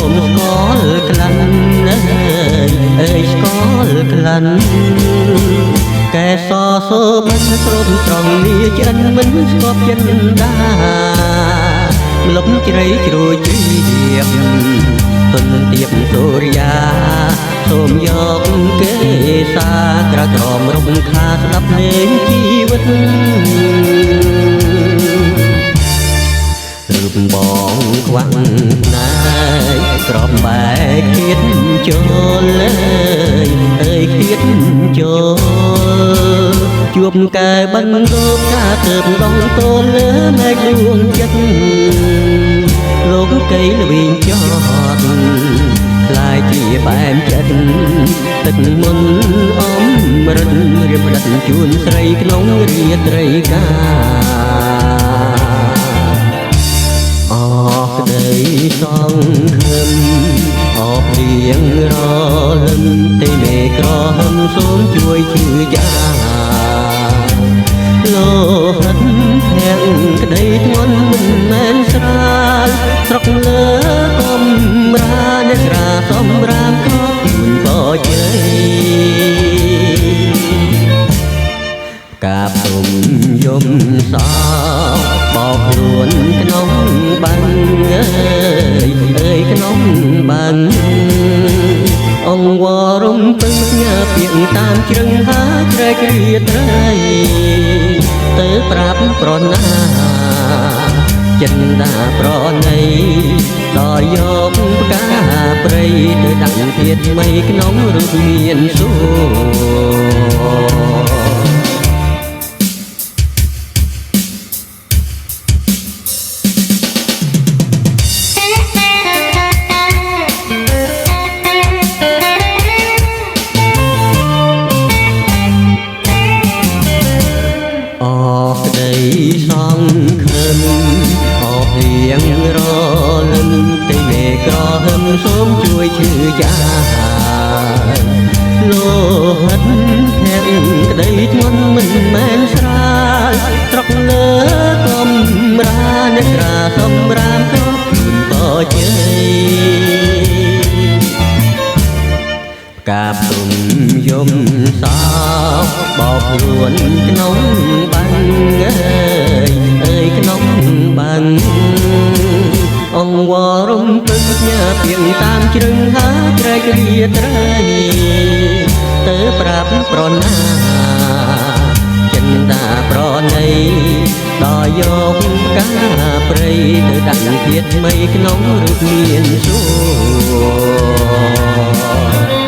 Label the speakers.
Speaker 1: មស្គាល់ក្លិនអើយស្គាល់ក្លិនកែសសូមិនព្រមត្រង់នេះចិនមិនស្គប់ចិនដាលំជ្រៃជ្រោយជ្រាបទុនទៀបសូរិយាសូមយកគេសាក្រក្រមរំខាស្ដាប់លេងជីវិតរូបបងខ្វាក់ណាយក្របបែកទៀតចូលអើយទៀតចូលជួបកែបណ្ដោការទៅដងតូលលើមេឃដួងចិត្តលោកកៃល្វីងចត់ខ្លាយជាបែមចិត្តទឹកមុនអំរិតរៀបដិតជួនស្រីក្នុងរាត្រីកាអស់ក្តីសង្ឃឹមអបលៀងរលឹមទេមេក្រហឹមសូមជួយជឿចាលោហិតធាក់ក្តីធ្ងន់មិនមែនស្រាលស្រុកលើកំរាអ្នកក្រាសំរាមក៏មិនក៏ជ័យកាបទុំយំសោបោកខ្លួនក្នុងបាំងអើយក្នុងបាំងអង្វរំពឹងញ៉ាពាក្យតាមជ្រឹងហាត្រែករាត្រីទៅប្រាប់ប្រណាចិនដាប្រណីដល់យកផ្កាព្រៃទៅដាក់ធាតុថ្មីក្នុងរូបមានសួរសង្ឃឹមអបលៀងរលឹមទេមេក្រហឹមសូមជួយជឿចាលោហិតធាក់ក្តីធ្ងន់មិនមែនស្រាលស្រុកលើកំរាអ្នកក្រាសំរាមក៏ក៏ជ័យកាបទុំយំសោបោកខ្លួនក្នុងបាំងអើយក្នុងបាំងអង្វរំពឹងញ៉ាពាក្យតាមជ្រឹងហាត្រែករាត្រីទៅប្រាប់ប្រណាចិនដាប្រណីដល់យកផ្កាព្រៃទៅដាក់ធាតុថ្មីក្នុងរូបមានសួរ